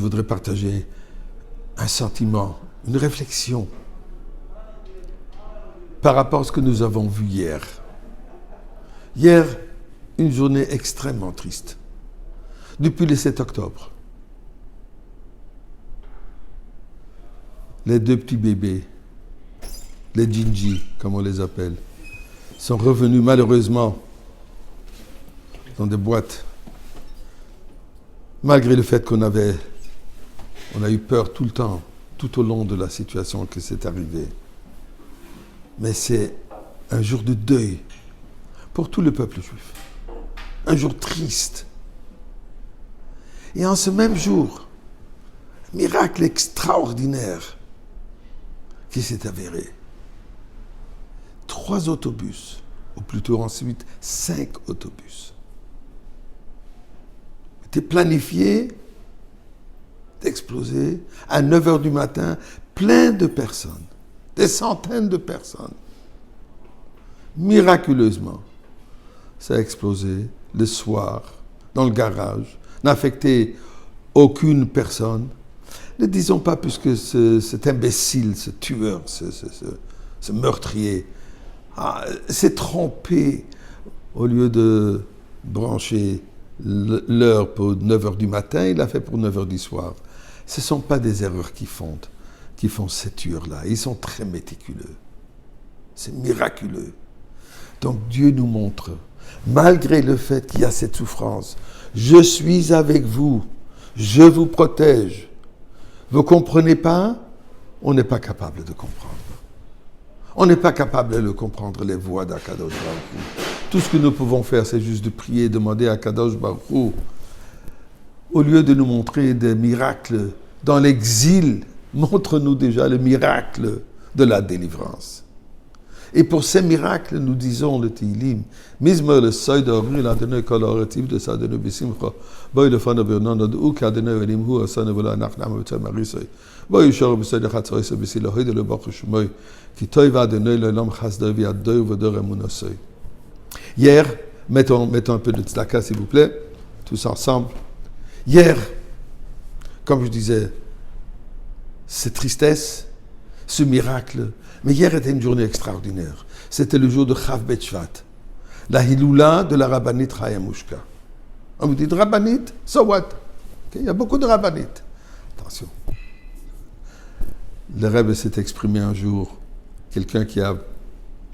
je voudrais partager un sentiment, une réflexion par rapport à ce que nous avons vu hier. Hier, une journée extrêmement triste. Depuis le 7 octobre, les 2 petits bébés, les Gingy, comme on les appelle, sont revenus malheureusement dans des boîtes, malgré le fait on a eu peur tout le temps, tout au long de la situation que c'est arrivé. Mais c'est un jour de deuil pour tout le peuple juif. Un jour triste. Et en ce même jour, un miracle extraordinaire qui s'est avéré. 3 autobus, ou plutôt ensuite 5 autobus, étaient planifiés d'exploser à 9h du matin, plein de personnes, des centaines de personnes. Miraculeusement, ça a explosé le soir, dans le garage, n'a affecté aucune personne. Ne disons pas puisque cet imbécile, ce tueur, ce meurtrier, s'est trompé au lieu de brancher l'heure pour 9h du matin, il l'a fait pour 9h du soir. Ce ne sont pas des erreurs qui font ces tueurs-là. Ils sont très méticuleux. C'est miraculeux. Donc Dieu nous montre, malgré le fait qu'il y a cette souffrance, je suis avec vous, je vous protège. Vous ne comprenez pas? On n'est pas capable de comprendre. On n'est pas capable de le comprendre, les voies d'Akadosh Baruch Hu. Tout ce que nous pouvons faire, c'est juste de prier, demander à Akadosh Baruch Hu, au lieu de nous montrer des miracles dans l'exil, montre-nous déjà le miracle de la délivrance. Et pour ces miracles, nous disons le Tehillim, Mizmer le Soy d'Ornu, l'Adonai kol ha'orativ de Sadonu Bissimcha, Boy le Fana Bernard, ou qu'Adonai Elimhu, Asana Vola, Nachnam, V'Tzay Marisay, Boy Yishor B'Soy de Chatzoy, Sebisi, Lohoy de le Baruch Shemoy, Ki Toy V'Adonai, L'Olam Chasdoi, V'Adoi, V'Odor Emunosoy. Hier, mettons un peu de tzedaka, s'il vous plaît, tous ensemble. Hier, comme je disais, cette tristesse, ce miracle, mais hier était une journée extraordinaire. C'était le jour de Chav Bet Shvat, la Hiloula de la Rabbanit Chayamushka. On vous dit de Rabbanit, so what? Okay, il y a beaucoup de Rabbanit. Attention. Le Rebbe s'est exprimé un jour, quelqu'un qui a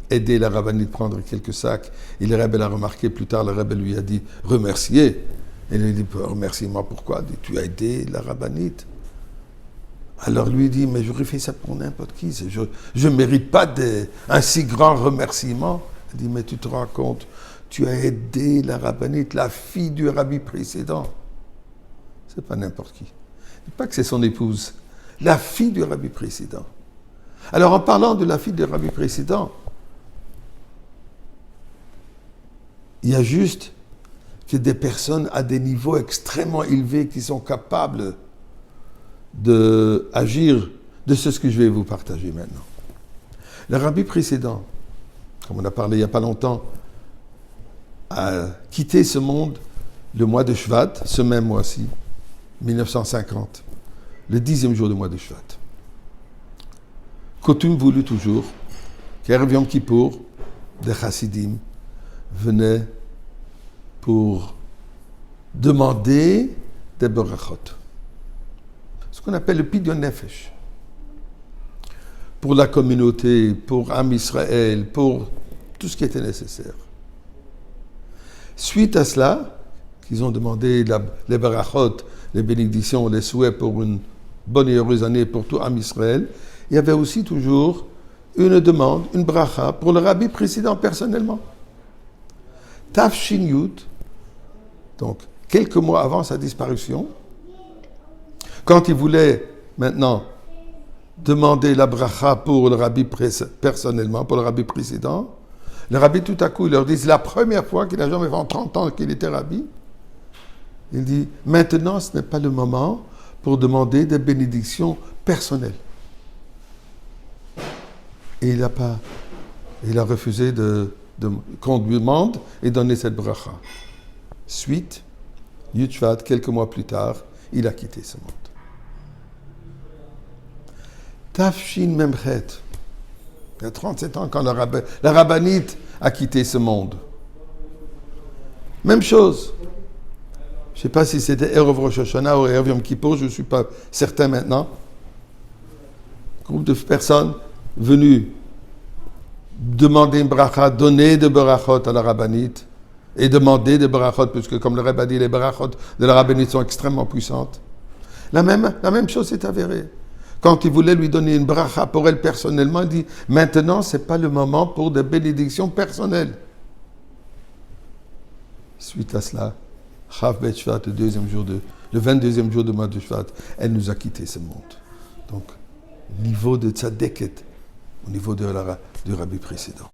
aidé la Rabbanit à prendre quelques sacs, et le Rebbe l'a remarqué plus tard, le Rebbe lui a dit remercier. Et il lui dit remercie-moi pourquoi? Il dit tu as aidé la Rabbanit. Alors lui dit, mais j'aurais fait ça pour n'importe qui. Je ne mérite pas un si grand remerciement. Il dit, mais tu te rends compte, tu as aidé la rabbinite, la fille du rabbi précédent. C'est pas n'importe qui. Je dis pas que c'est son épouse. La fille du rabbi précédent. Alors en parlant de la fille du rabbi précédent, il y a juste que des personnes à des niveaux extrêmement élevés qui sont capables d'agir de ce que je vais vous partager maintenant. Le rabbi précédent, comme on a parlé il n'y a pas longtemps, a quitté ce monde le mois de Shvat, ce même mois-ci, 1950, le 10e jour du mois de Shvat. Coutume voulue toujours qu'Erev Yom Kippour, des Chassidim, venaient pour demander des berachot. Ce qu'on appelle le Pidyon Nefesh. Pour la communauté, pour Am Israël, pour tout ce qui était nécessaire. Suite à cela, qu'ils ont demandé les barachot, les bénédictions, les souhaits pour une bonne et heureuse année pour tout Am Israël, il y avait aussi toujours une demande, une bracha pour le rabbi précédent personnellement. Tafshin Yud, donc quelques mois avant sa disparition, quand il voulait maintenant demander la bracha pour le rabbi personnellement, pour le rabbi précédent, le rabbi tout à coup, il leur dit, c'est la première fois qu'il n'a jamais fait en 30 ans qu'il était rabbi. Il dit, maintenant ce n'est pas le moment pour demander des bénédictions personnelles. Et il a refusé qu'on lui demande et donner cette bracha. Suite, Yud Shvat, quelques mois plus tard, il a quitté ce monde. Tafshin Memchet. Il y a 37 ans quand la rabbinite a quitté ce monde. Même chose. Je ne sais pas si c'était Erev Rosh Hashanah ou Erev Yom Kippour, je ne suis pas certain maintenant. Groupe de personnes venues demander une bracha, donner des brachot à la rabbinite et demander des brachot, puisque comme le Rebbe a dit, les brachot de la rabbinite sont extrêmement puissantes. La même chose s'est avérée. Quand il voulait lui donner une bracha pour elle personnellement, il dit « Maintenant, ce n'est pas le moment pour des bénédictions personnelles. » Suite à cela, Chav Bet Shvat, le 22e jour du mois de Shvat, elle nous a quitté ce monde. Donc, niveau de tzadeket, au niveau du rabbi précédent.